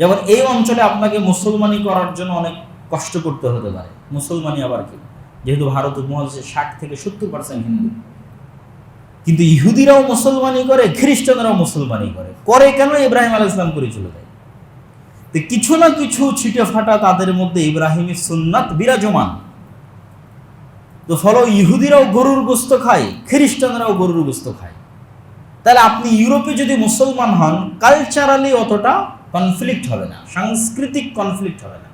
যেমন এই অঞ্চলে আপনাকে মুসলমানি করার জন্য অনেক কষ্ট করতে হতে পারে। মুসলমানি আবার কি, যেহেতু ভারত উপমহাদেশে 60 থেকে 70% হিন্দু, কিন্তু ইহুদিরাও মুসলমানি করে, খ্রিস্টানরাও মুসলমানি করে। করে কেন? ইব্রাহিম আলাইহিস সালাম করে চলে যায়। তো কিছু না কিছু ছিটে ফাটা তাদের মধ্যে ইব্রাহিমী সুন্নাত বিরাজমান। তো ফলে ইহুদিরাও গরুর গোস্ত খায়, খ্রিস্টানরাও গরুর গোস্ত খায়। তাহলে আপনি ইউরোপে যদি মুসলমান হন, কালচারালি অতটা কনফ্লিক্ট হবে না, সাংস্কৃতিক কনফ্লিক্ট হবে না,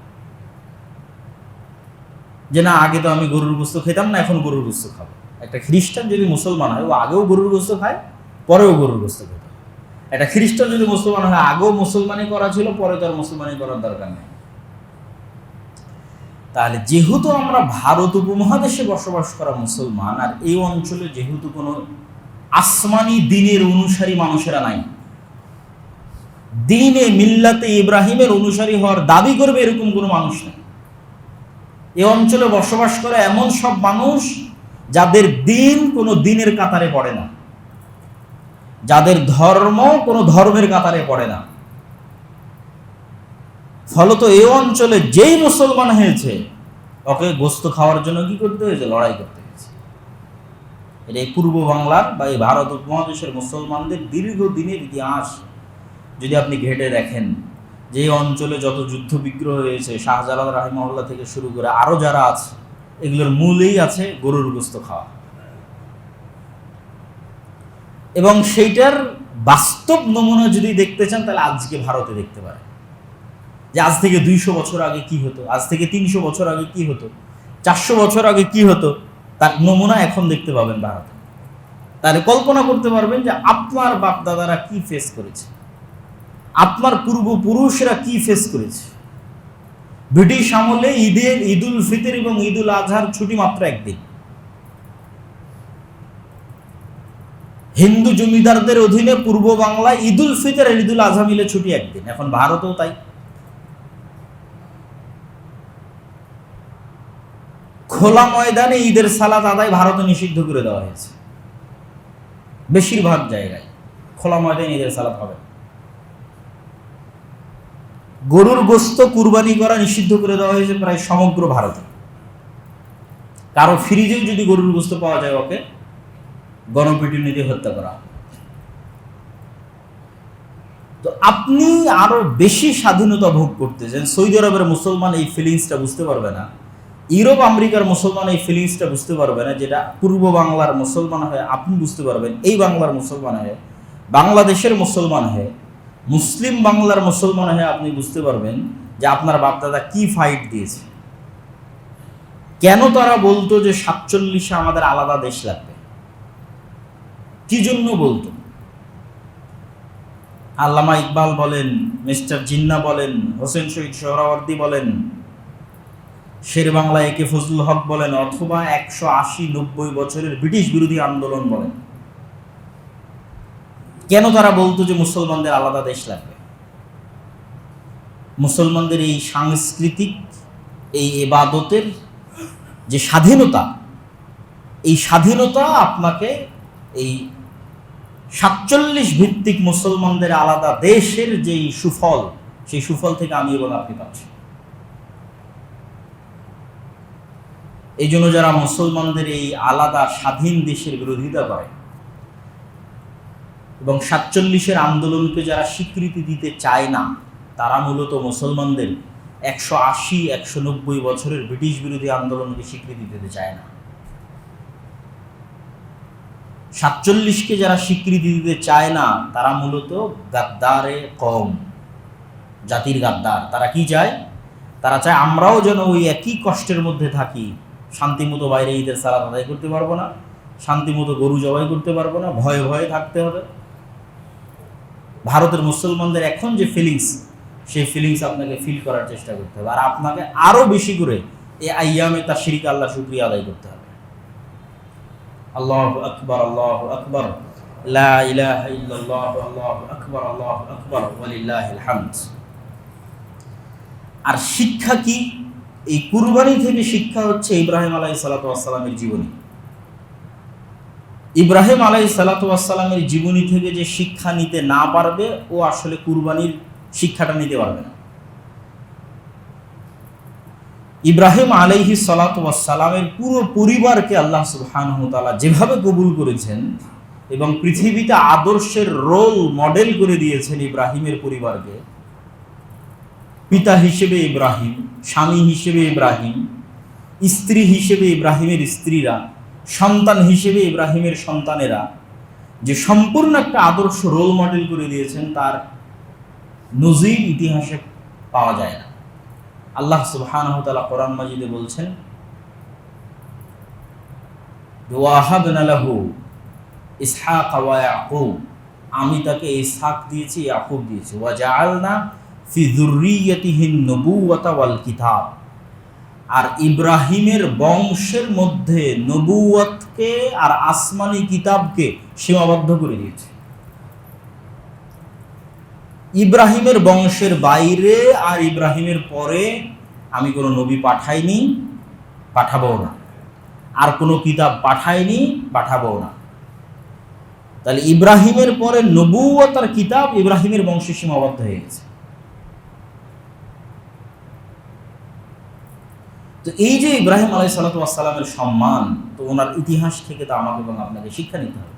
যে না আগে তো আমি গরুর গোস্ত খেতাম না, এখন গরুর গোস্ত খাবো। একটা খ্রিস্টান যদি মুসলমান হয়, ও আগেও গরুর গোস্ত খায়, পরেও গরুর গোস্ত খেত। একটা খ্রিস্টান যদি মুসলমান হয়, আগেও মুসলমানি করা ছিল, পরে তো আর মুসলমানি করার দরকার নেই। তাহলে যেহেতু আমরা ভারত উপমহাদেশে বসবাস করা মুসলমান, আর এই অঞ্চলে যেহেতু কোনো আসমানি দিনের অনুসারী মানুষেরা নাই, দিনে মিল্লাতে ইব্রাহিমের অনুসারী হওয়ার দাবি করবে এরকম কোনো মানুষ নেই। এই অঞ্চলে বসবাস করে এমন সব মানুষ যাদের দিন কোনো দিনের কাতারে পড়ে না, যাদের ধর্ম কোনো ধর্মের কাতারে পড়ে না। ফলত এই অঞ্চলে যেই মুসলমান হয়েছে, ওকে গোস্ত খাওয়ার জন্য কি করতে হয়েছে? লড়াই করতে হয়েছে। এটা এই পূর্ব বাংলার বা এই ভারত উপমহাদেশের মুসলমানদের দীর্ঘদিনের ইতিহাস যদি আপনি ঘেটে দেখেন, যে অঞ্চলে যত যুদ্ধ বিগ্রহ হয়েছে, শাহজালাল রাহিমাহুল্লাহ থেকে শুরু করে আরো যারা আছে, এগুলোর মূলেই আছে গরুর গোস্ত খাওয়া। এবং সেইটার বাস্তব নমুনা যদি দেখতে চান, তাহলে আজকে ভারতে দেখতে পারেন যে আজ থেকে 200 বছর আগে কি হতো, আজ থেকে 300 বছর আগে কি হতো, 400 বছর আগে কি হতো, তার নমুনা এখন দেখতে পাবেন ভারতে। তাহলে কল্পনা করতে পারবেন যে আপনার বাপ দাদারা কি ফেস করেছে, আপনার পূর্বপুরুষরা কি ফেস করেছে। ব্রিটিশ আমলে ঈদুল ফিতর এবং ঈদুল আজহার ছুটি মাত্র একদিন। হিন্দু জমিদারদের অধীনে পূর্ব বাংলায় ঈদুল ফিতর আর ঈদুল আজহা মিলে ছুটি একদিন। এখন ভারতেও তাই। খোলা ময়দানে ঈদের সালাত আদায় ভারতে নিষিদ্ধ করে দেওয়া হয়েছে। বেশিরভাগ জায়গায় খোলা ময়দানে ঈদের সালাত হবে। গরুর গোস্ত কুরবানি করা নিষিদ্ধ করে দেওয়া হয়েছে প্রায় সমগ্র ভারতে। কারো ফ্রিজেও যদি গরুর গোস্ত পাওয়া যায়, ওকে গণপিটুনি দিয়ে হত্যা করা। তো আপনি আরো বেশি স্বাধীনতা ভোগ করতেছেন। সৌদি আরবের মুসলমান এই ফিলিংসটা বুঝতে পারবে না, ইউরোপ আমেরিকার মুসলমান এই ফিলিংসটা বুঝতে পারবে না, যেটা পূর্ব বাংলার মুসলমান হয়ে আপনি বুঝতে পারবেন। এই বাংলার মুসলমান হয়ে, বাংলাদেশের মুসলমান হয়ে, মুসলিম বাংলার মুসলমান হয়ে আপনি বুঝতে পারবেন যে আপনার বাপদাদা কি ফাইট দিয়েছে। কেন তারা বলতো যে 47-এ আমাদের আলাদা দেশ লাগবে, কি জন্য বলতো? আল্লামা ইকবাল বলেন, মিস্টার জিন্না বলেন, হোসেন শহীদ সোহরাওয়ার্দী বলেন, শের বাংলা একে ফজলুল হক বলেন, অথবা 180-90 বছরের ব্রিটিশ বিরোধী আন্দোলন বলেন, কেন তারা বলতো যে মুসলমানদের আলাদা দেশ লাগবে? মুসলমানদের এই সাংস্কৃতিক, এই ইবাদতের যে স্বাধীনতা, এই স্বাধীনতা আপনাকে এই 47 ভিত্তিক মুসলমানদের আলাদা দেশের যেই সুফল, সেই সুফল থেকে আমি এবং আপনি পাচ্ছি। এই জন্য যারা মুসলমানদের এই আলাদা স্বাধীন দেশের বিরোধিতা করে এবং 47-এর আন্দোলনকে যারা স্বীকৃতি দিতে চায় না, তারা মূলত মুসলমানদের 180-190 বছরের ব্রিটিশ বিরোধী আন্দোলনকে স্বীকৃতি দিতে চায় না। 47-কে যারা স্বীকৃতি দিতে চায় না, তারা মূলত গাদ্দারে কওম, জাতির গাদ্দার। তারা কি চায়? তারা চায় আমরাও যেন ওই একই কষ্টের মধ্যে থাকি, শান্তিমতো বাইরে ঈদের সালাত আদায় করতে পারবো না, শান্তিমতো গরু জবাই করতে পারবো না, ভয়ে ভয়ে থাকতে হবে। ভারতের মুসলমানদের এখন যে ফিলিংস, সেই ফিলিংস আপনাকে ফিল করার চেষ্টা করতে হবে। আর আপনাকে আরো বেশি করে এই আইয়ামে তাশরিক আল্লাহ শুকরিয়া আদায় করতে হবে। আল্লাহু আকবার, আল্লাহু আকবার, লা ইলাহা ইল্লাল্লাহ, আল্লাহু আকবার, আল্লাহু আকবার, ওয়ালিল্লাহিল হামদ। আর শিক্ষা কি? এই কুরবানি থেকে শিক্ষা হচ্ছে ইব্রাহিম আলাইহিস সালাতু ওয়াস সালামের জীবনী। ইব্রাহিম আলাইহিস সালাতু ওয়াস সালামের জীবনী থেকে যে শিক্ষা নিতে না পারবে, ও আসলে কুরবানির শিক্ষাটা নিতে পারবে না। ইব্রাহিম আলাইহিস সালাতু ওয়াস সালামের পুরো পরিবারকে আল্লাহ সুবহানাহু ওয়া তাআলা যেভাবে কবুল করেছেন এবং পৃথিবীতে আদর্শের রোল মডেল করে দিয়েছেন ইব্রাহিমের পরিবারকে, পিতা হিসেবে ইব্রাহিম, স্বামী হিসেবে ইব্রাহিম, স্ত্রী হিসেবে ইব্রাহিমের স্ত্রীরা, সন্তান হিসেবে ইব্রাহিমের সন্তানেরা, যে সম্পূর্ণ একটা আদর্শ রোল মডেল করে দিয়েছেন, তার নজির ইতিহাসে পাওয়া যায় না। আল্লাহ সুবহানাহু ওয়া তাআলা কোরআন মাজিদে বলছেন, ওয়াহাবনা লাহু ইসহাক ওয়া ইয়াকুব, আমি তাকে ইসহাক দিয়েছি, ইয়াকুব দিয়েছি, ওয়া জাআলনা ফি যুররিয়াতিহিন নবুওয়াতা ওয়াল কিতাব, আর ইব্রাহিমের বংশের মধ্যে নবুওয়াতকে আর আসমানি কিতাবকে সীমাবদ্ধ করে দিয়েছে। ইব্রাহিমের বংশের বাইরে আর ইব্রাহিমের পরে আমি কোনো নবী পাঠাইনি, পাঠাবো না, আর কোনো কিতাব পাঠাইনি, পাঠাবো না। তাহলে ইব্রাহিমের পরে নবুওয়াত আর কিতাব ইব্রাহিমের বংশে সীমাবদ্ধ হয়ে গেছে। তো এই যে ইব্রাহিম আলাইহিস সালাতু ওয়াস সালামের সম্মান, তো ওনার ইতিহাস থেকে তো আমাকে এবং আপনাকে শিক্ষা নিতে হবে।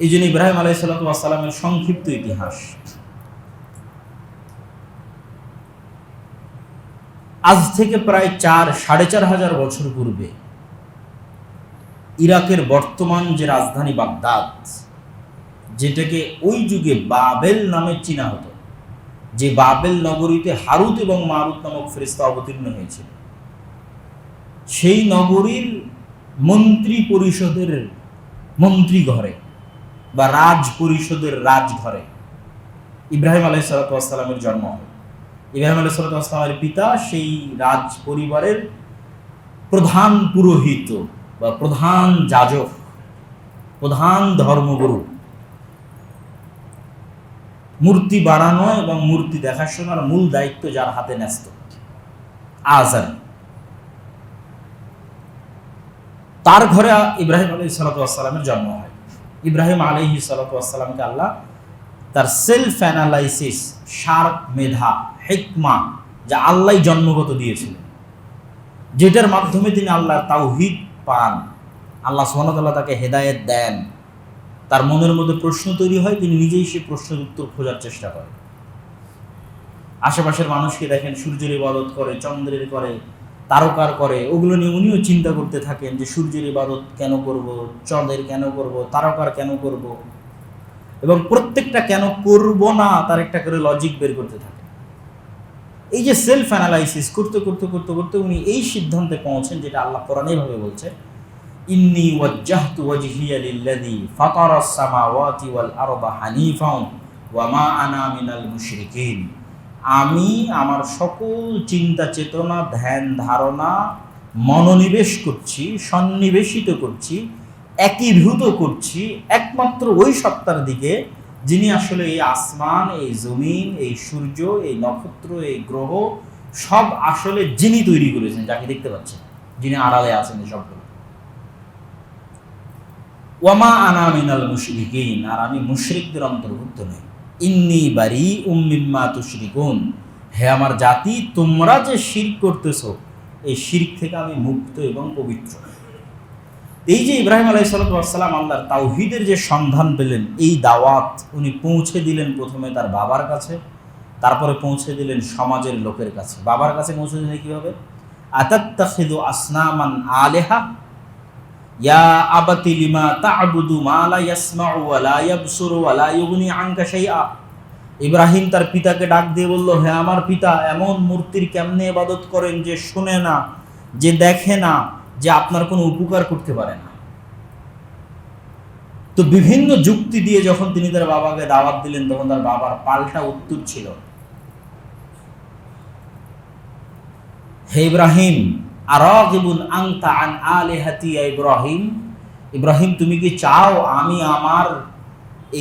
এই জন্য ইব্রাহিম আলাইহিস সালাতু ওয়াস সালামের সংক্ষিপ্ত ইতিহাস। আজ থেকে প্রায় 4,500 বছর পূর্বে ইরাকের বর্তমান যে রাজধানী বাগদাদ, যেটাকে ওই যুগে বাবেল নামে চিনা হতো, যে বাবেল নগরীতে হারুত এবং মারুত নামক ফেরেশতা অবতীর্ণ হয়েছিল, সেই নগরীর মন্ত্রী পরিষদের মন্ত্রী ঘরে বা রাজ পরিষদের রাজঘরে ইব্রাহিম আলাইহিস সালাতু ওয়াস সালামের জন্ম হয়। ইব্রাহিম আলাইহিস সালাতু ওয়াস সালামের পিতা সেই রাজ পরিবারের প্রধান পুরোহিত বা প্রধান যাজক, প্রধান ধর্মগুরু। মূর্তি বানানো এবং মূর্তি দেখাশোনার মূল দায়িত্ব যার হাতে ন্যস্ত, আজার। তার ঘরে ইব্রাহিম আলাইহিস সালাতু ওয়াস সালামের জন্ম হয়। ইব্রাহিম আলাইহিস সালাতু ওয়াস সালামকে আল্লাহ তার সেলফ অ্যানালাইসিস, শার্প মেধা, হিকমা, যা আল্লাহ জন্মগত দিয়েছিলেন, যেটার মাধ্যমে তিনি আল্লাহর তাওহীদ পান, আল্লাহ সুবহানাহু ওয়া তাআলা তাকে হেদায়েত দেন, তার মনের মধ্যে প্রশ্ন তৈরি হয়, তিনি নিজেই সেই প্রশ্নের উত্তর খোঁজার চেষ্টা করেন। আশেপাশের মানুষকে দেখেন সূর্যের ইবাদত করে, চন্দ্রের করে, তারকার করে, ওগুলো নিয়ে উনিও চিন্তা করতে থাকেন যে সূর্যের ইবাদত কেন করব, চন্দ্রের কেন করব, তারকার কেন করব, এবং প্রত্যেকটা কেন করব না তার একটা করে লজিক বের করতে থাকেন। এই যে সেলফ অ্যানালাইসিস করতে করতে করতে করতে উনি এই সিদ্ধান্তে পৌঁছেন, যেটা আল্লাহ কোরআনে ভাবে বলছে, ইন্নী ওয়াজ্জাহতু ওয়াজহিয়া লিল্লাযী ফাতারাস সামাওয়াতি ওয়াল আরদা হানিফান ওয়া মা আনা মিনাল মুশরিকিন, আমি আমার সকল চিন্তা চেতনা, ধ্যান ধারণা মনোনিবেশ করছি, সন্নিবেশিত করছি, একীভূত করছি একমাত্র ওই সত্তার দিকে, যিনি আসলে এই আসমান, এই জমিন, এই সূর্য, এই নক্ষত্র, এই গ্রহ সব আসলে যিনি তৈরি করেছেন, যাকে দেখতে পাচ্ছেন, যিনি আড়ালে আছেন এই সবগুলো। ওয়ামা আনা মিনাল মুশরিকিন, আর আমি মুশরিকদের অন্তর্ভুক্ত নই। ইন্নী বারিউম মিম্মা তুশরিকুন, হে আমার জাতি, তোমরা যে শিরক করতেছো, এই শিরক থেকে আমি মুক্ত এবং পবিত্র। এই যে ইব্রাহিম আলাইহিস সালাতু ওয়াস সালাম আল্লাহর তাওহীদের যে সন্ধান পেলেন, এই দাওয়াত উনি পৌঁছে দিলেন প্রথমে তার বাবার কাছে, তারপরে পৌঁছে দিলেন সমাজের লোকের কাছে। বাবার কাছে পৌঁছে দিলেন কীভাবে? আতাত্তাখিযু আসনামান আলিহা ইয়া আবাতি লিমা তা'বুদু মা লা ইয়াসমাউ ওয়া লা ইয়াবসুরু ওয়া লা ইউগনি আনকা শাইআ। ইব্রাহিম তার পিতাকে ডাক দিয়ে বলল, হে আমার পিতা, এমন মূর্তির কেমনে ইবাদত করেন যে শোনে না, যে দেখে না, যে আপনার কোনো উপকার করতে পারে না। তো বিভিন্ন যুক্তি দিয়ে যখন তিনি তার বাবাকে দাওয়াত দিলেন, তখন তার বাবার পাল্টা উত্তর ছিল, হে ইব্রাহিম, আরাগিবুন আনতা আন আলিহাতি ইয়া ইব্রাহিম, ইব্রাহিম তুমি কি চাও আমি আমার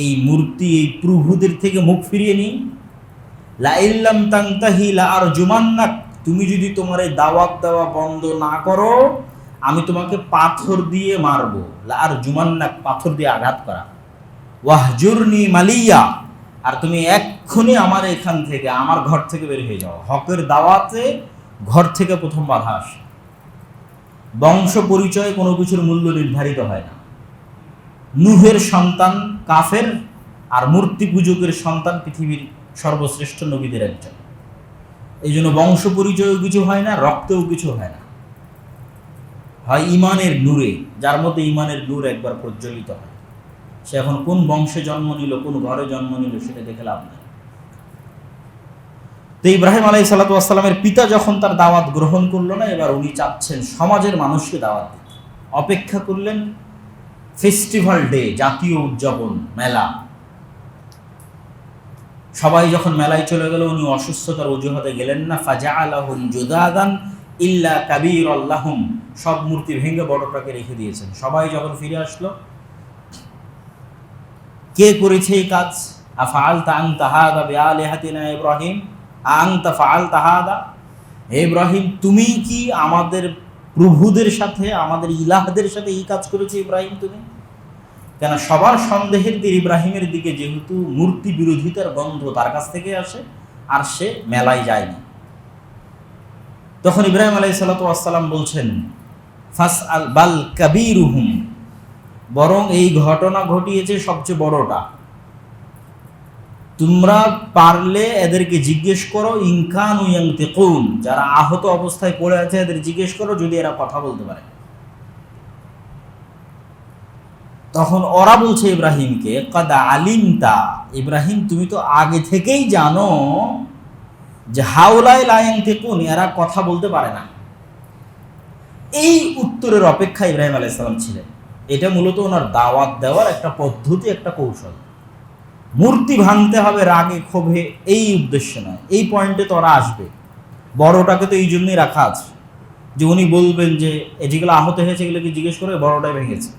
এই মূর্তি, এই প্রভুদের থেকে মুখ ফিরিয়ে নিই? লা ইল্লাম তানতাহি লা আরজুমান্নাক, তুমি যদি তোমার এই দাওয়াত দেওয়া বন্ধ না করো, আমি তোমাকে পাথর দিয়ে মারবো। লা আরজুমান্নাক, পাথর দিয়ে আঘাত করা। ওয়াহজুরনি মালিয়া, আর তুমি এক্ষুনি আমার এখান থেকে, আমার ঘর থেকে বের হয়ে যাও। হকের দাওয়াতে ঘর থেকে প্রথম বাধা আসে। বংশ পরিচয়ে কোনো কিছুর মূল্য নির্ধারিত হয় না। নূহের সন্তান কাফের, আর মূর্তি পূজকের সন্তান পৃথিবীর সর্বশ্রেষ্ঠ নবীদের একজন। এই জন্য বংশ পরিচয়ও কিছু হয় না, রক্তেও কিছু হয় না, হয় ইমানের নূরে, যার মধ্যে ইমানের নূর একবার প্রজ্বলিত হয়। সে এখন কোন বংশে জন্ম নিল, কোন ঘরে জন্ম নিল, সেটা দেখে লাভ নাই। তো ইব্রাহিম আলাইহিস সালাতু ওয়াস সালামের পিতা যখন তার দাওয়াত গ্রহণ করলো না, এবার উনি চাচ্ছেন সমাজের মানুষকে দাওয়াত দিতে। অপেক্ষা করলেন ফেস্টিভ্যাল ডে, জাতীয় উদযাপন, মেলা। সবাই যখন মেলায় চলে গেল, উনি অসুস্থতার অজুহাতে গেলেন না। ফাজাআলাহুম জুদাদান ইল্লা কাবীরাল্লাহুম, সব মূর্তি ভেঙে বড়টাকে রেখে দিয়েছেন। সবাই যখন ফিরে আসলো, কে করেছে এই কাজ? আফআলতা আনতা হাযা বিআলিহাতিনা ইব্রাহিম, আনতা ফাআলতা হাযা, হে ইব্রাহিম তুমি কি আমাদের প্রভুদের সাথে, আমাদের ইলাহদের সাথে এই কাজ করেছো ইব্রাহিম তুমি? কেন সবার সন্দেহের তীর ইব্রাহিমের দিকে, যেহেতু মূর্তি বিরোধিতার গন্ধ তার কাছ থেকে আসে, আর সে মেলায় যায়নি। তখন ইব্রাহিম আলাইহিস সালাতু ওয়াস সালাম বলছেন, ফাসআল বাল কাবীরুহুম, বরং এই ঘটনা ঘটিয়েছে সবচেয়ে বড়টা। তোমরা পারলে এদেরকে জিজ্ঞেস করো, ইনকানু ইয়ানতিকুন, যারা আহত অবস্থায় পড়ে আছে এদের জিজ্ঞেস করো যদি এরা কথা বলতে পারে। তখন ওরা বলছে ইব্রাহিমকে, কাদ আলিমতা, ইব্রাহিম তুমি তো আগে থেকেই জানো যে হাউলাই লা ইয়ানতিকুন, এরা কথা বলতে পারে না। এই উত্তরের অপেক্ষা ইব্রাহিম আলাইহিস সালাম ছিলেন। এটা মূলত ওনার দাওয়াত দেওয়ার একটা পদ্ধতি, একটা কৌশল। মূর্তি ভাঙতে হবে রাগে ক্ষোভে, এই উদ্দেশ্য নয়। এই পয়েন্টে তো ওরা আসবে। বড়টাকে তো এই জন্যই রাখা আছে যে উনি বলবেন যে যেগুলো আহত হয়েছে এগুলোকে জিজ্ঞেস করে বড়টাই ভেঙেছে।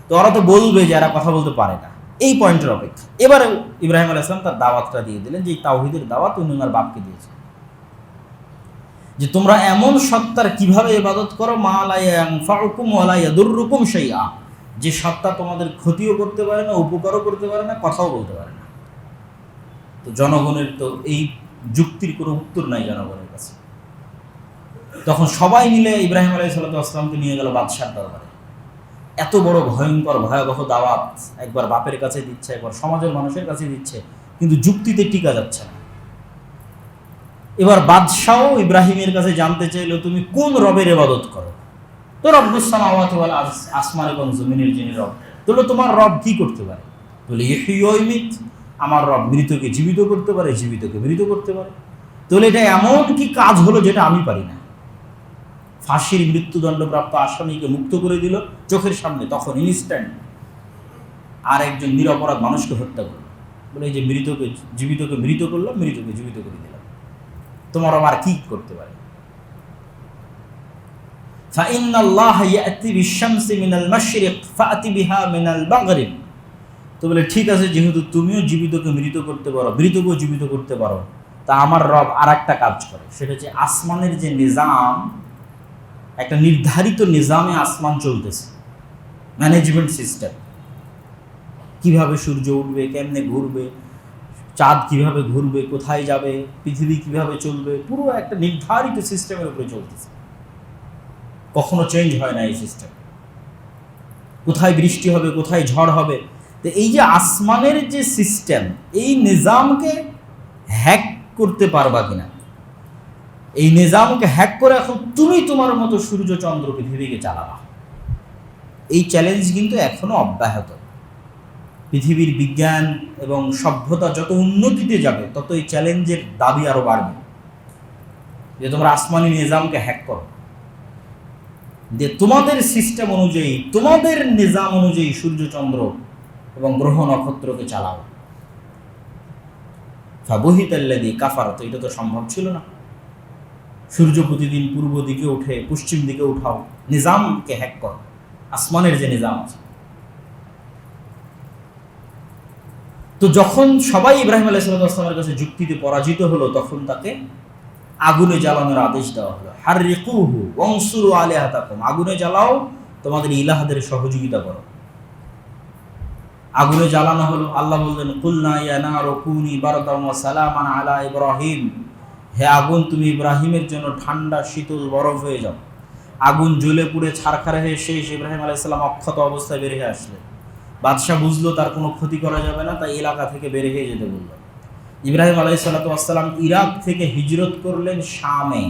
তো ওরা তো বলবে যে এরা কথা বলতে পারে না, এই পয়েন্টের অপেক্ষা। এবারে ইব্রাহিম আলাইহিস সালাম তার দাওয়াতটা দিয়ে দিলেন, যে তাওহীদের দাওয়াত উনি ওনার বাপকে দিয়েছেন, যে তোমরা এমন সত্তার কিভাবে ইবাদত করো, মা লা ইয়ানফাউকুম ওয়া লা ইয়াদুররুকুম শাইআ, যে সত্তা তোমাদের ক্ষতিও করতে পারে না, উপকারও করতে পারে না, কথাও বলতে পারে না। তো জনগণের তো এই যুক্তির কোনো উত্তর নাই জনগণের কাছে। তখন সবাই মিলে ইব্রাহিম আলাইহিস সালাতু ওয়াস সালামকে নিয়ে গেল বাদশার দরবারে। এত বড় ভয়ঙ্কর ভয়াবহ দাওয়াত, একবার বাপের কাছে দিচ্ছে, একবার সমাজের মানুষের কাছে দিচ্ছে, কিন্তু যুক্তিতে টিকা যাচ্ছে না। এবার বাদশাও ইব্রাহিমের কাছে জানতে চাইলো, তুমি কোন রবের ইবাদত করো? তো রব্বুস সামাওয়াতি ওয়াল আরদ, আসমান এবং জমিনের যিনি রব। তাহলে তোমার রব কি করতে পারে? বলে ইহয়ি ওয়া ইউমীত, আমার রব মৃতকে জীবিত করতে পারে, জীবিতকে মৃত করতে পারে। তাহলে এটা এমন কি কাজ হলো যেটা আমি পারি না? ফাঁসির মৃত্যুদণ্ডপ্রাপ্ত আসামিকে মুক্ত করে দিল চোখের সামনে, তখন ইনস্ট্যান্ট। আর একজন নিরপরাধ মানুষকে হত্যা করলো, বলে এই যে মৃতকে জীবিতকে মৃত করলো, মৃতকে জীবিত করে দিলাম, তোমার আবার কি করতে পারে? ফাইন্নাল্লাহা ইয়াতি বিশ-শামসি মিনাল মাশরিক ফাতি বিহা মিনাল মাগরিব। তো বলে ঠিক আছে, যেহেতু তুমিও জীবিতকে মৃত করতে পারো, মৃতকেও জীবিত করতে পারো, তা আমার রব আর একটা কাজ করে, সেটা হচ্ছে আসমানের যে নিজাম, একটা নির্ধারিত নিজামে আসমান চলতেছে, ম্যানেজমেন্ট সিস্টেম। কিভাবে সূর্য উঠবে, কেমনে ঘুরবে, চাঁদ কিভাবে ঘুরবে, কোথায় যাবে, পৃথিবী কিভাবে চলবে, পুরো একটা নির্ধারিত সিস্টেমের উপরে চলতেছে। কখনো চেঞ্জ হয় না এই সিস্টেম। কোথায় বৃষ্টি হবে, কোথায় ঝড় হবে। তো এই যে আসমানের যে সিস্টেম, এই নিজামকে হ্যাক করতে পারবা কিনা, এই নিজামকে হ্যাক করে এখন তুমি তোমার মতো সূর্য চন্দ্র পৃথিবীকে চালাবা। এই চ্যালেঞ্জ কিন্তু এখনো অব্যাহত। পৃথিবীর বিজ্ঞান এবং সভ্যতা যত উন্নতিতে যাবে, তত এই চ্যালেঞ্জের দাবি আরো বাড়বে, যে তোমরা আসমানি নিজামকে হ্যাক করো, যে তোমাদের সিস্টেম অনুযায়ী, তোমাদের নিজাম অনুযায়ী সূর্য চন্দ্র এবং গ্রহ নক্ষত্রকে চালাও। ফাবুহিতাল্লাযী কাফার, তো এটা তো সম্ভব ছিল না। সূর্য প্রতিদিন পূর্ব দিকে উঠে, পশ্চিম দিকে উঠাও, নিজামকে হ্যাক করো, আসমানের যে নিজাম আছে। তো যখন সবাই ইব্রাহিম আলাইহিস সালামের কাছে যুক্তিতে পরাজিত হলো, তখন তাকে আগুনে জ্বালানোর আদেশ দেওয়া হলো। হাররিকুহু ওয়ানসুরু আলিহাতাকুম, আগুনে জ্বালাও, তোমাদের ইলাহদের সহযোগিতা করো। আগুনে জ্বালানো হলো। আল্লাহ বললেন, কুলনা ইয়া নারু কুনি বারদান ওয়া সালামান আলা ইব্রাহিম, হে আগুন, তুমি ইব্রাহিমের জন্য ঠান্ডা শীতল বরফ হয়ে যাও। আগুন জ্বলে পুড়ে ছারখার হয়ে শেষ। ইব্রাহিম আলাইহিস সালাম অক্ষত অবস্থায় বের হয়ে আসলেন। বাদশাহ বুঝলো তার কোনো ক্ষতি করা যাবে না, তাই এলাকা থেকে বের হয়ে যেতে বলল। ইব্রাহিম আলাইহিস সালাম ইরাক থেকে হিজরত করলেন শামে,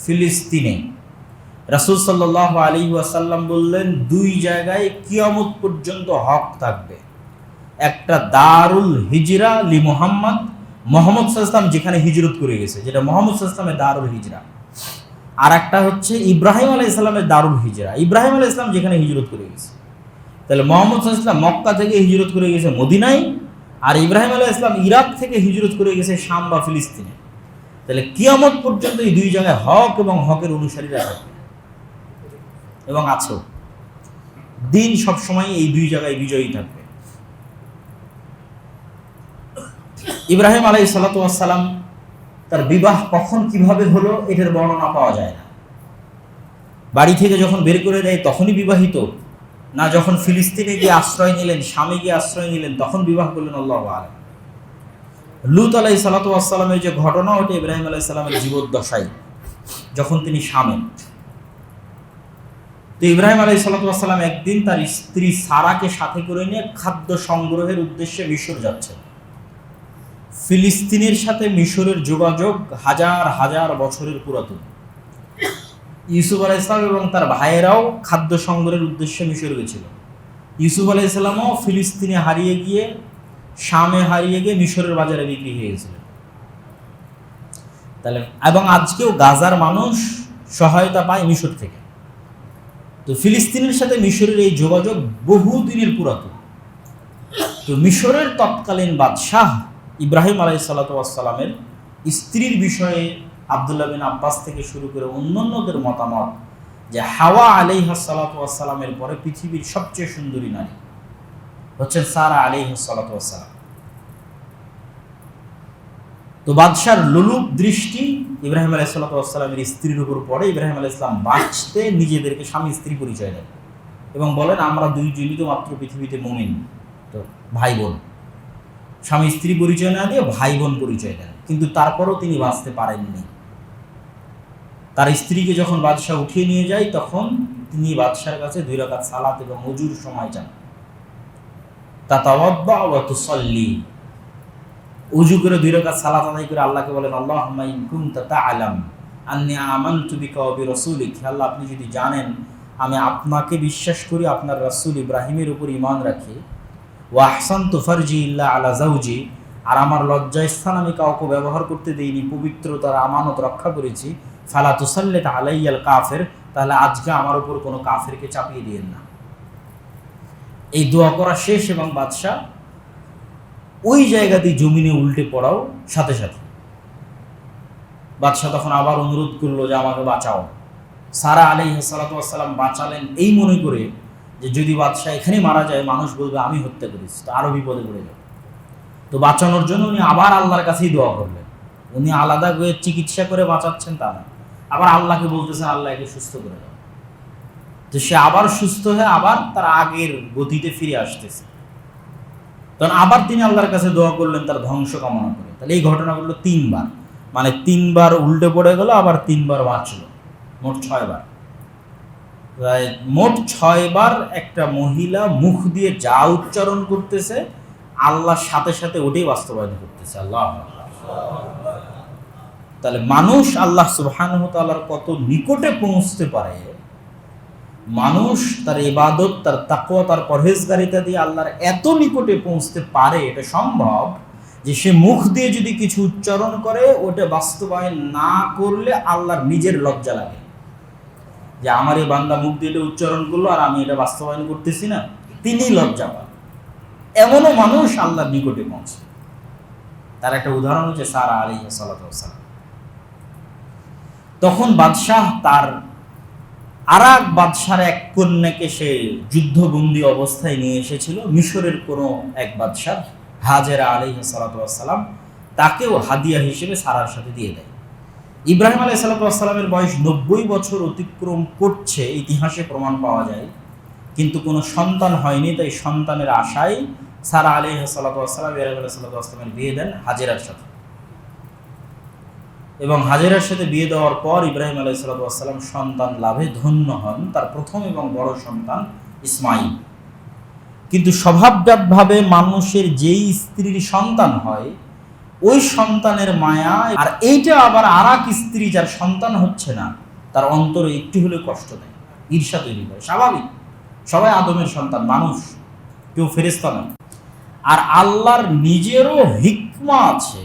ফিলিস্তিনে। রাসূল সাল্লাল্লাহু আলাইহি ওয়াসাল্লাম বললেন, দুই জায়গায় কিয়ামত পর্যন্ত হক থাকবে। একটা দারুল হিজরা লি মুহাম্মদ, মুহাম্মদ সাল্লাল্লাহু আলাইহি ওয়াসাল্লাম যেখানে হিজরত করে গেছে, যেটা মুহাম্মদ সাল্লাল্লাহু আলাইহি ওয়াসাল্লামের দারুল হিজরা। আর একটা হচ্ছে ইব্রাহিম আলাইহিস সালামের দারুল হিজরা, ইব্রাহিম আলাইহিস সালাম যেখানে হিজরত করে গেছে। তাহলে মুহাম্মদ সাল্লাল্লাহু আলাইহি ওয়াসাল্লাম মক্কা থেকে হিজরত করে গেছে মদিনায়, আর ইব্রাহিম আলাইহিস সালাম ইরাক থেকে হিজরত করে গেছে শাম বা ফিলিস্তিনে। তাহলে কিয়ামত পর্যন্ত এই দুই জায়গায় হক এবং হকের অনুসারীরা থাকবে এবং আছে। দিন সবসময় এই দুই জায়গায় বিজয়ী থাকবে। ইব্রাহিম আলাইহিস সালাম তার বিবাহ কখন কিভাবে হলো এটার বর্ণনা পাওয়া যায় না। বাড়ি থেকে যখন বের করে দেয় তখনই বিবাহিত, না যখন ফিলিস্তিনে গিয়ে আশ্রয় নিলেন, স্বামী গিয়ে আশ্রয় নিলেন তখন বিবাহ করলেন, আল্লাহু আ'লাম। লূত আলাইহিস সালামের যে ঘটনা, ওটা ইব্রাহিম আলাইহিস সালামের জীবদ্দশায় যখন তিনি স্বামী। তো ইব্রাহিম আলাইহিস সালাম একদিন তার স্ত্রী সারাকে সাথে করে নিয়ে খাদ্য সংগ্রহের উদ্দেশ্যে মিশর যাচ্ছেন। ফিলিস্তিনের সাথে মিশরের যোগাযোগ হাজার হাজার বছরের পুরাতন। ইউসুফ আলাইহিস সালাম এবং তার ভাইয়েরাও খাদ্য সংগ্রহের উদ্দেশ্যে মিশর গেছিল। ইউসুফ আলাইহিস সালামও ফিলিস্তিনে হারিয়ে গিয়ে, শামে হারিয়ে গিয়ে মিশরের বাজারে বিক্রি হয়ে গেছিলেন। তাহলে এবং আজকেও গাজার মানুষ সহায়তা পায় মিশর থেকে। তো ফিলিস্তিনের সাথে মিশরের এই যোগাযোগ বহুদিনের পুরাতন। তো মিশরের তৎকালীন বাদশাহ ইব্রাহিম আলাইহিস সালামের স্ত্রীর বিষয়ে আব্দুল্লাহ বিন আব্বাস থেকে শুরু করে অন্যান্যদের মতামত যে হাওয়া আলাইহিস সালামের পরে পৃথিবীর সবচেয়ে সুন্দরী নারী হচ্ছেন সারা আলাইহিস সালাম। তো বাদশার লোলুপ দৃষ্টি ইব্রাহিম আলাইহিস সালামের স্ত্রীর উপর পড়ে। ইব্রাহিম আলাইহিস সালাম বাঁচতে নিজেদেরকে স্বামী স্ত্রী পরিচয় দেন এবং বলেন, আমরা দুইজনই তো মাত্র পৃথিবীতে মুমিন, তো ভাই বোন। স্বামী স্ত্রী পরিচয় না দিয়ে ভাই বোন পরিচয় দেন, কিন্তু তারপরও তিনি বাঁচতে পারেননি। তার স্ত্রীকে যখন বাদশাহ উঠিয়ে নিয়ে যায় তখন তিনি বাদশার কাছে 2 রাকাত সালাত এবং ওযুর সময় চান। তাতাওয়াদ্দা ওয়া তুসাল্লি, ওযু করে 2 রাকাত সালাত আদায় করে আল্লাহকে বলেন, আল্লাহুম্মা ইন কুনতা তা'লাম আন্নী আমানতু বিকা ওয়া বিরাসূলিক, আল্লাহ আপনি যদি জানেন আমি আপনাকে বিশ্বাস করি, আপনার রাসূল ইব্রাহিমের উপর ঈমান রাখি, ওয়া আহসানতু ফারজি ইল্লা আলা যাওজি, আর আমার লজ্জাস্থান আমি কাউকে ব্যবহার করতে দেইনি, পবিত্রতার আমানত রক্ষা করেছি, ফালা তুসাল্লিত আলাইয়াল কাফির, তাহলে আজকে আমার উপর কোনো কাফেরকে চাপিয়ে দিয়েন না। এই দোয়া করা শেষ এবং বাদশাহ ওই জায়গাতেই জমিনে উল্টে পড়াও সাথে সাথে বাদশাহ তখন আবার অনুরোধ করলো যে আমাকে বাঁচাও। সারা আলাইহিস সালাম বাঁচালেন এই মনে করে যে যদি বাদশাহ এখানে মারা যায় মানুষ বলবে আমি হত্যা করেছি, তো আরো বিপদে পড়ে যাবে। তো বাঁচানোর জন্য উনি আবার আল্লাহর কাছেই দোয়া করলেন। উনি আলাদা করে চিকিৎসা করে বাঁচাচ্ছেন তা না, আবার আল্লাহকে বলতেছেন আল্লাহ একে সুস্থ করে দাও। তো সে আবার সুস্থ হয়ে আবার তার আগের গতিতে ফিরে আসতেছে। তখন আবার তিনি আল্লাহর কাছে দোয়া করলেন তার ধ্বংস কামনা করে। তাহলে এই ঘটনা ঘটলো 3 বার, মানে 3 বার উল্টে পড়ে গেল, আবার 3 বার বাঁচলো, মোট 6 বার। মোট 6 বার একটা মহিলা মুখ দিয়ে যা উচ্চারণ করতেছে আল্লাহর সাথে সাথে ওটাই বাস্তবায়ন করতেছে। আল্লাহ, তাহলে মানুষ আল্লাহ সুবহানাহু ওয়া তাআলার কত নিকটে পৌঁছতে পারে, মানুষ তার ইবাদত, তার তাকওয়া, তার পরহেজগারিতা দিয়ে আল্লাহর এত নিকটে পৌঁছতে পারে, এটা সম্ভব যে সে মুখ দিয়ে যদি কিছু উচ্চারণ করে ওটা বাস্তবায়ন না করলে আল্লাহর নিজের লজ্জা লাগে যে আমার এই বান্দা মুখ দিয়ে এটা উচ্চারণ করলো আর আমি এটা বাস্তবায়ন করতেছি না, তিনি লজ্জা পান। এমনও মানুষ আল্লাহর নিকটে পৌঁছে। তার একটা উদাহরণ হচ্ছে সারা আলাইহিস সালাম। তখন বাদশাহ তার আরেক বাদশার এক কন্যাকে সে যুদ্ধবন্দী অবস্থায় নিয়ে এসেছিল, মিশরের কোনো এক বাদশাহ হাজেরা আলাইহিস সালাম, তাকেও হাদিয়া হিসেবে সারার সাথে দিয়ে দেয়। ইব্রাহিম আলাইহিস সালামের বয়স 90 বছর অতিক্রম করছে, ইতিহাসে প্রমাণ পাওয়া যায়, কিন্তু কোনো সন্তান হয়নি। তাই সন্তানের আশায় সারা আলাইহিস সালাম ইব্রাহিম আলাইহিস সালামের বিয়ে দেন হাজেরার সাথে। এবং হাজেরার সাথে বিয়ে দেওয়ার পর ইব্রাহিম আলাইহিস সালাম সন্তান লাভে ধন্য হন, তার প্রথম এবং বড় সন্তান ইসমাইল। কিন্তু স্বভাবজাতভাবে মানুষের যেই স্ত্রীর সন্তান হয় ওই সন্তানের মায়া, আর এইটা আবার আর এক স্ত্রী যার সন্তান হচ্ছে না, তার অন্তরে একটু হলেও কষ্ট দেয়, ঈর্ষা তৈরি করে। স্বাভাবিক, সবাই আদমের সন্তান, মানুষ, কেউ ফেরেশতা নয়। আর আল্লাহর নিজেরও হিকমা আছে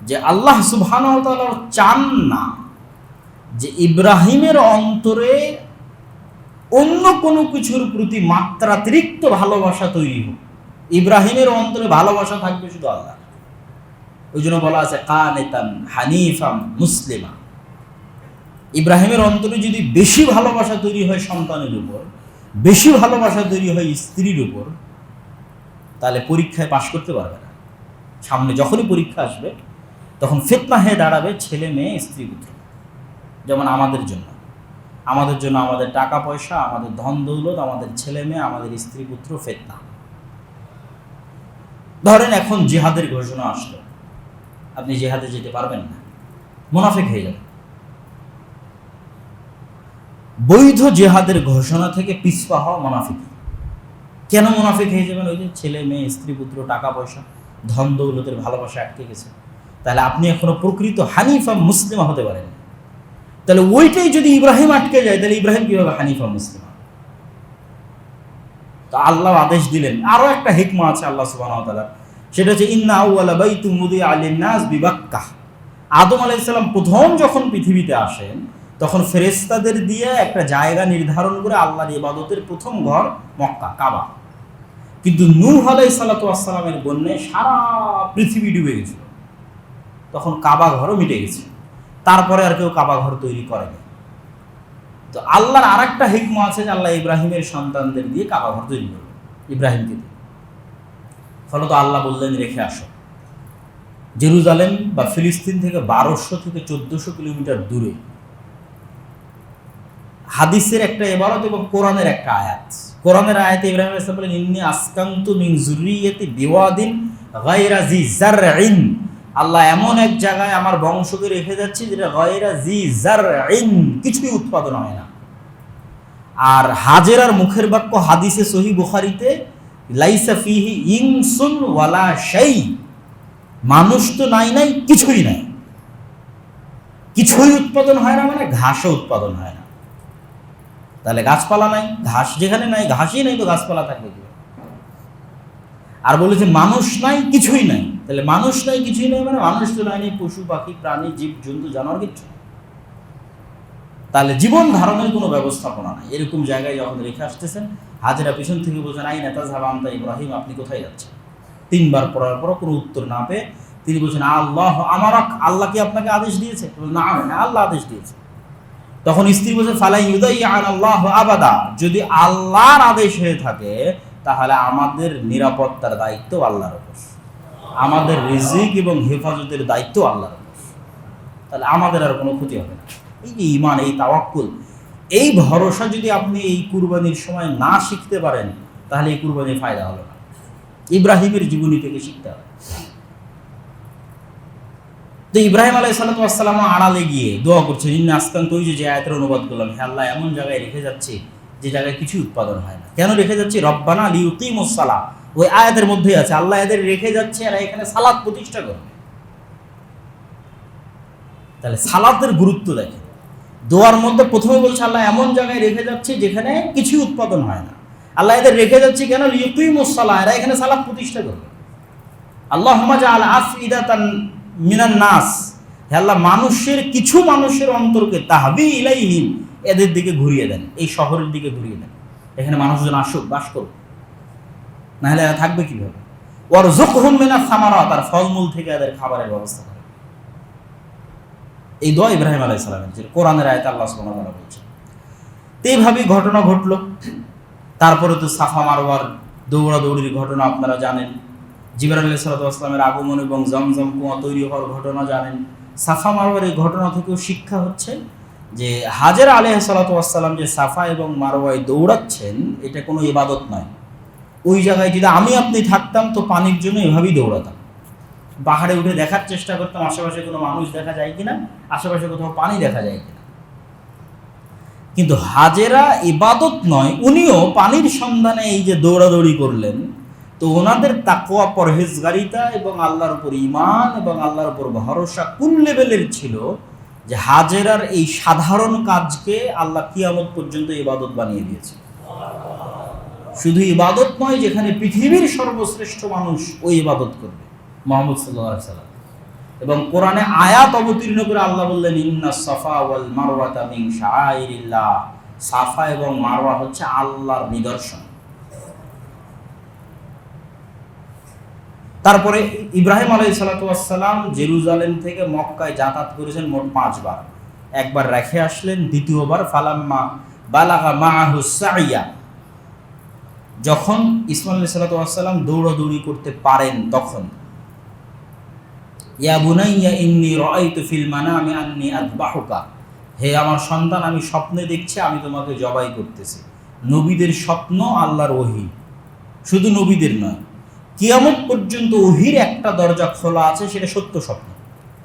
যে আল্লাহ সুবহানাহু ওয়া তাআলা চান না যে ইব্রাহিমের অন্তরে অন্য কোনো কিছুর প্রতি মাত্রাতিরিক্ত ভালোবাসা তৈরি হোক। ইব্রাহিমের অন্তরে ভালোবাসা থাকবে শুধু আল্লাহ। ওই জন্য বলা আছে কানিতান হানিফাম মুসলিমা। ইব্রাহিমের অন্তরে যদি বেশি ভালোবাসা তৈরি হয় সন্তানের উপর, বেশি ভালোবাসা তৈরি হয় স্ত্রীর উপর, তাহলে পরীক্ষায় পাশ করতে পারবে না। সামনে যখনই পরীক্ষা আসবে তখন ফিতনা হয়ে দাঁড়াবে ছেলে মেয়ে স্ত্রী পুত্র। যেমন আমাদের জন্য আমাদের টাকা পয়সা, আমাদের ধন দৌলত, আমাদের ছেলে মেয়ে, আমাদের স্ত্রী পুত্র ফিতনা। ধরেন এখন জিহাদের ঘোষণা আসলো, আপনি জিহাদে যেতে পারবেন না, মুনাফিক হয়ে যাবেন। বৈধ জিহাদের ঘোষণা থেকে পিছপা হওয়া মুনাফিক। কেন মুনাফিক হয়ে যাবেন? ওই যে ছেলে মেয়ে স্ত্রী পুত্র টাকা পয়সা ধন দৌলতের ভালোবাসা আটকে গেছে। তাহলে আপনি এখনো প্রকৃত হানিফা মুসলিমা হতে পারেন। তাহলে ওইটাই যদি ইব্রাহিম আটকে যায়, তাহলে ইব্রাহিম কিভাবে হানিফা মুসলিমা? তো আল্লাহ আদেশ দিলেন। আরো একটা হিকমা আছে আল্লাহ সুবহানাহু ওয়া তাআলা, সেটা হচ্ছে ইন্না আউওয়ালা বাইতুম মুদিআ লিন-নাস বিবাক্কাহ। আদম আলাইহিস সালাম প্রথম যখন পৃথিবীতে আসেন তখন ফেরেশতাদের দিয়ে একটা জায়গা নির্ধারণ করে আল্লাহর ইবাদতের প্রথম ঘর মক্কা, কাবা। কিন্তু নূহ আলাইহিস সালামের বন্যায় সারা পৃথিবী ডুবে গেছিল, তখন কাবা ঘরও মিটে গেছে। তারপরে আর কেউ কাবা ঘর তৈরি করেনি। তো আল্লাহর আর একটা হিকমা আছে যে আল্লাহ ইব্রাহিমের সন্তানদের দিয়ে কাবা ঘর তৈরি করবে, ইব্রাহিমকে দিয়ে। ফলত আল্লাহ বললেন রেখে আসো। জেরুজালেম বা ফিলিস্তিন থেকে 1200 থেকে 1400 কিলোমিটার দূরে। হাদিসের একটা ইবারত এবং কোরআনের একটা আয়াত। কোরআনের আয়াতে ইব্রাহিম আলাইহিস সালাম বলেন ইন্নী আসকানতু মিন যুররিয়াতি বিওয়াদিন গায়রা জি জারইন। আল্লাহ এমন এক জায়গায় আমার বংশকে রেখে যাচ্ছে যেটা গায়রা জি জারইন, কিছুই উৎপাদন হয় না। আর হাজেরার মুখের বাক্য হাদিসে সহিহ বুখারীতে লাইসা ফিহি ইনসুন ওয়ালা শাই। মানুষ তো নাই, কিছুই নাই। কিছুই উৎপাদন হয় না মানে ঘাসও উৎপাদন হয় না। তাহলে গাছপালা নাই, ঘাস যেখানে নাই, ঘাসই নাই, তো গাছপালা থাকবে কি? আর বলেছে মানুষ নাই, কিছুই নাই। তাহলে মানুষ নাই, কিছুই নাই মানে মানুষ তো নাই, পশু পাখি প্রাণী জীব জন্তু জানোয়ার কিচ্ছু। তাহলে জীবন ধারণের কোনো ব্যবস্থাপনা নাই। এরকম জায়গায় যখন রেখে আসতেছেন, হাজেরা পিছন থেকে বলছেন আই নেতা সাহাব আমতা ইব্রাহিম, আপনি কোথায় যাচ্ছেন? 3 বার পড়ার পরও কোনো উত্তর না পেয়ে তিনি বলছেন আল্লাহ আমারাক, আল্লাহ কি আপনাকে আদেশ দিয়েছে? না, আল্লাহ আদেশ দিয়েছে। তখন স্ত্রী বলছে ফালাই ইউদাইআন আল্লাহু আবাদা, যদি আল্লাহর আদেশ হয়ে থাকে তাহলে আমাদের নিরাপত্তার দায়িত্ব আল্লাহর উপর, আমাদের রিজিক এবং হেফাজতের দায়িত্ব আল্লাহর উপর। তাহলে আমাদের আর কোনো ক্ষতি হবে না। এই যে ঈমান, এই তাওয়াক্কুল, এই ভরসা যদি আপনি এই কুরবানির সময় না শিখতে পারেন তাহলে এই কুরবানির ফায়দা হলো না। ইব্রাহিমের জীবনী থেকে শিখতে হবে। তো ইব্রাহিম আলাইহিস সালাম আড়ালে গিয়ে দোয়া করছেন ইন্না আসকানতু, ওই যে আয়াতের অনুবাদ করলাম, হে আল্লাহ এমন জায়গায় রেখে যাচ্ছে যে জায়গায় কিছু উৎপাদন হয় না। কেন রেখে যাচ্ছে? রব্বানা লিউকিমুস সালাহ, ওই আয়াতের মধ্যেই আছে আল্লাহ এদের রেখে যাচ্ছে আর এখানে সালাত প্রতিষ্ঠা করবে। তাহলে সালাতের গুরুত্ব দেখেন। দোয়ার মধ্যে প্রথমে বলছে আল্লাহ এমন জায়গায় রেখে যাচ্ছে যেখানে কিছু উৎপাদন হয় না। আল্লাহ এদের রেখে যাচ্ছে কেন? লিউকিমুস সালাহ, এরা এখানে সালাত প্রতিষ্ঠা করবে। আল্লাহুম্মা জাআল আফইদাতান মিনান নাস, হে আল্লাহ কিছু মানুষের অন্তরকে তাহবি ইলাইহিম, এদের দিকে ঘুরিয়ে দেন, এই শহরের দিকে ঘুরিয়ে দেন, এখানে মানুষজন আসুক, বাস করুক, নাহলে এরা থাকবে কিভাবে? ওয়ারযুকহুম মিনাস সামারাত, আর ফলমূল থেকে এদের খাবারের ব্যবস্থা করেন। এই দোয়া ইব্রাহিম আলাইহিস সালামের, যে কোরআনের আয়াতে আল্লাহ সুবহানাহু ওয়া তাআলা বলছেন। তো এইভাবেই ঘটনা ঘটলো। তারপরে তো সাফা মারওয়ার দৌড়াদৌড়ির ঘটনা আপনারা জানেন। জিবরাইল আলাইহিস সালামের আগমন এবং জমজম কুয়া তৈরি হওয়ার ঘটনা জানেন। সাফা মারওয়ার এই ঘটনা থেকেও শিক্ষা হচ্ছে যে হাজেরা আলাইহিস সালাম যে সাফা এবং মারওয়ায় দৌড়াচ্ছেন, এটা কোনো ইবাদত নয়। ওই জায়গায় যদি আমি আপনি থাকতাম তো পানির জন্য এভাবেই দৌড়াতাম, পাহাড়ে উঠে দেখার চেষ্টা করতাম আশেপাশে কোনো মানুষ দেখা যায় কিনা, আশেপাশে কোথাও পানি দেখা যায় কিনা। কিন্তু হাজেরা ইবাদত নয়, উনিও পানির সন্ধানে এই যে দৌড়াদৌড়ি করলেন, তো ওনাদের তাকওয়া, পরহেজগারিতা এবং আল্লাহর উপর ঈমান এবং আল্লাহর উপর ভরসা কোন লেভেলের ছিল যে হাজেরার এই সাধারণ কাজকে আল্লাহ কিয়ামত পর্যন্ত ইবাদত বানিয়ে দিয়েছে। শুধু ইবাদত নয়, যেখানে পৃথিবীর সর্বশ্রেষ্ঠ মানুষ ওই ইবাদত করবে, মুহাম্মদ সাল্লাল্লাহু আলাইহি ওয়াসাল্লাম। এবং কোরআনে আয়াত অবতীর্ণ করে আল্লাহ বললেন, ইন্নাস সাফা ওয়াল মারওয়াতা মিন শাআইরিল্লাহ, সাফা এবং মারওয়া হচ্ছে আল্লাহর নিদর্শন। তারপরে ইব্রাহিম আলাইহিস সালাতু ওয়াস সালাম জেরুজালেম থেকে মক্কায় যাতায়াত করেছেন মোট 5 বার। একবার রেখে আসলেন, দ্বিতীয়বার ফালাম্মা বালাগা মাআহু সাইয়া, যখন ইসমাঈল আলাইহিস সালাতু ওয়াস সালাম দৌড়াদৌড়ি করতে পারেন তখন, ইয়া বুনাইয়া ইন্নী রাআইতু ফিল মানামি আন্নী আযবাহুকা, হে আমার সন্তান, আমি স্বপ্নে দেখছি আমি তোমাকে জবাই করতেছি। নবীদের স্বপ্ন আল্লাহর ওহী, শুধু নবীদের নয়, কিয়ামত পর্যন্ত ওহীর একটা দরজা খোলা আছে, সেটা সত্য স্বপ্ন।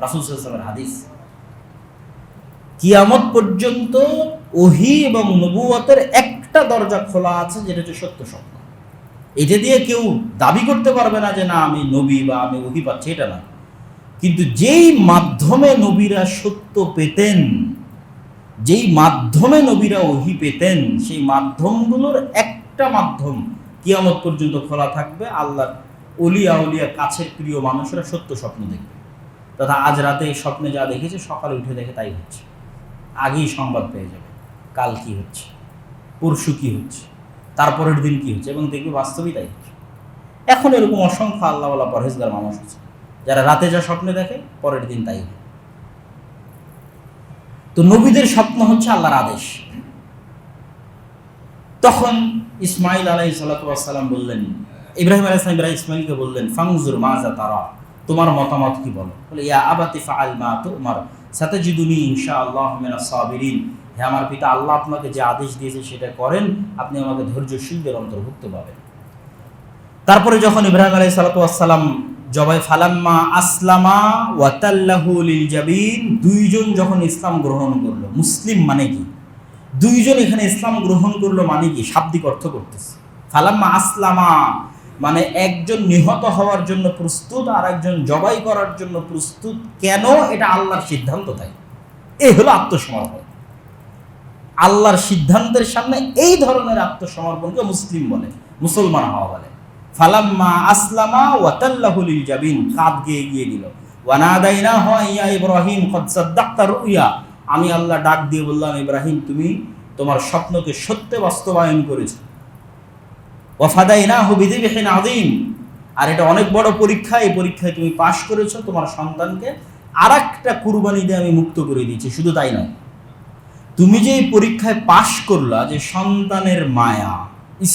রাসূল সাল্লাল্লাহু আলাইহি ওয়াসাল্লামের হাদিস, কিয়ামত পর্যন্ত ওহী এবং নবুয়তের একটা দরজা খোলা আছে, যেটা হচ্ছে সত্য স্বপ্ন। এটা দিয়ে কেউ দাবি করতে পারবে না যে না আমি নবী বা আমি ওহী পাচ্ছি, এটা না। কিন্তু যেই মাধ্যমে নবীরা সত্য পেতেন, যেই মাধ্যমে নবীরা ওহী পেতেন, সেই মাধ্যমগুলোর একটা মাধ্যম কিয়ামত পর্যন্ত খোলা থাকবে। আল্লাহর ওলিয়া উলিয়া কাছের প্রিয় মানুষেরা সত্য স্বপ্ন দেখবে, তথা আজ রাতে স্বপ্নে যা দেখেছে সকালে উঠে দেখে তাই হচ্ছে, আগেই সংবাদ পেয়ে যাবে কাল কি হচ্ছে, পরশু কি হচ্ছে, তারপরের দিন কি হচ্ছে, এবং দেখবে বাস্তবেই তাই হচ্ছে। এখন এরকম অসংখ্য আল্লাহওয়ালা পরহেজগার মানুষ আছে যারা রাতে যা স্বপ্নে দেখে পরের দিন তাই হয়। তো নবীদের স্বপ্ন হচ্ছে আল্লাহর আদেশ। তখন ইসমাঈল আলাইহিস সালাতু ওয়াস সালাম বললেন, ইব্রাহিম আলাইহিস সালাম ইসমাঈলকে বললেন, ফানজুর মাজা তারা, তোমার মতামত কি বলো? বলে, ইয়া আবাতি ফাআল মা তুমার সাতাজিদুনি ইনশাআল্লাহ মিনাস সাবিরিন, হে আমার পিতা, আল্লাহ আপনাকে যে আদেশ দিয়েছে সেটা করেন, আপনি আমাকে ধৈর্যশীলদের অন্তর্ভুক্ত পাবেন। তারপরে যখন ইব্রাহিম আলাইহিস সালাতু ওয়াস সালাম জবাই ফালাম্মা আসলামা ওয়া তাল্লাহু লিল জাবিন, দুইজন যখন ইসলাম গ্রহণ করলো, মুসলিম মানে কি, দুইজন এখানে ইসলাম গ্রহণ করলো মানে কি, শাব্দিক অর্থ করতেছে। ফালাম্মা আসলামা মানে একজন নিহত হওয়ার জন্য প্রস্তুত, আর একজন জবাই করার জন্য প্রস্তুত। কেন? এটা আল্লাহর সিদ্ধান্ত, তাই এই হলো আত্মসমর্পণ। আল্লাহর সিদ্ধান্তের সামনে এই ধরনের আত্মসমর্পণকে মুসলিম বলে, মুসলমান হওয়া বলে। ফালাম্মা আসলামা ওয়া তাল্লাহু লিল জাবিন, কাঁধ গিয়ে এগিয়ে দিল। ওয়া নাদাইনাহু ইয়া ইব্রাহিম কদ সাদ্দাকতা রুইয়া, আমি আল্লাহ ডাক দিয়ে বললাম, ইব্রাহিম তুমি তোমার স্বপ্নকে সত্যে বাস্তবায়ন করেছো। ওয়া ফাদাইনাহু বিযিবহিন আযীম, আর এটা অনেক বড় পরীক্ষা, এই পরীক্ষায় তুমি পাশ করেছো, তোমার সন্তানকে আরেকটা কুরবানি দিয়ে আমি মুক্ত করে দিয়েছি। শুধু তাই নয়, তুমি যে এই পরীক্ষায় পাশ করলা, যে সন্তানের মায়া,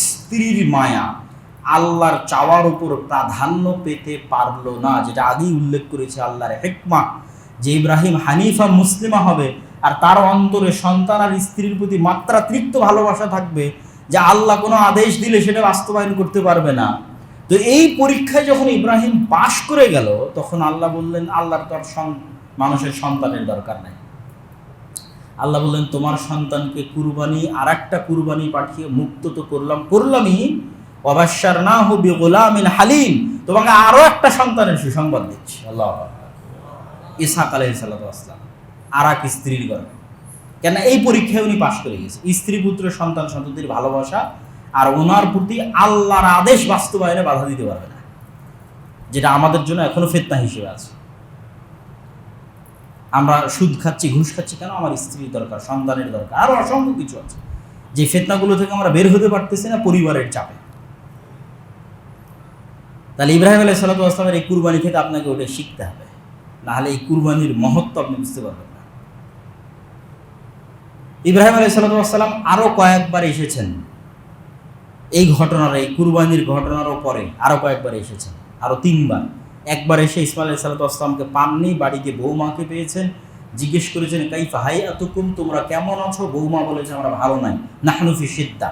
স্ত্রীর মায়া আল্লাহর চাওয়ার উপর প্রাধান্য পেতে পারলো না, যেটা আগেই উল্লেখ করেছে আল্লাহর হিকমা, যে ইব্রাহিম হানিফা মুসলিমা হবে, আর তার অন্তরে সন্তান আর স্ত্রীর প্রতি মাত্রাতিরিক্ত ভালোবাসা থাকবে, যে আল্লাহ কোনো আদেশ দিলে সেটা বাস্তবায়ন করতে পারবে না। তো এই পরীক্ষায় যখন ইব্রাহিম পাশ করে গেল, তখন আল্লাহ বললেন, আল্লাহর তো আর মানুষের সন্তানের দরকার নাই। আল্লাহ বললেন, তোমার সন্তানকে কুরবানি, আর একটা কুরবানি পাঠিয়ে মুক্ত তো করলামই, ওয়াবাশশারনাহু বিগুলামিন হালিম, তোমাকে আরো একটা সন্তানের সুসংবাদ দিচ্ছি। আল্লাহু আকবার। ইসহাক আলাইহিস সালাতু ওয়াস সালাম আর এক স্ত্রীর গর্ভে, কেন এই পরীক্ষায় উনি পাশ করে গেছে। স্ত্রী পুত্র সন্তান সন্ততির ভালোবাসা আর ওনার প্রতি আল্লাহর আদেশ বাস্তবায়নে বাধা দিতে পারবে না, যেটা আমাদের জন্য এখনো ফিতনা হিসেবে আছে। আমরা সুদ খাচ্ছি, ঘুষ খাচ্ছি, কেন? আমার স্ত্রীর দরকার, সন্তানের দরকার, আরো অসংখ্য কিছু আছে। যে ফিতনাগুলো থেকে আমরা বের হতে পারতেছি না পরিবারের চাপে। তাহলে ইব্রাহিম আলাইহিস সালাতু ওয়াস সালামের এই কুরবানি থেকে আপনাকে ওটা শিখতে হবে, নাহলে এই কুরবানির মহত্ব আপনি বুঝতে পারবেন না। ইব্রাহিম আলাইহিস সালাতু ওয়াস সালাম আরো কয়েকবার এসেছেন এই ঘটনার, এই কুরবানির ঘটনারও পরে আরো কয়েকবার এসেছেন, আরো 3 বার। একবার এসে ইসমাঈল আলাইহিস সালাতু ওয়াস সালামকে পাননি, বাড়িতে বৌমাকে পেয়েছেন, জিজ্ঞেস করেছেন কাইফা হাইয়াতুকুম, তোমরা কেমন আছো? বৌমা বলেছে আমরা ভালো নাই, নাহনু ফি শিদ্দা,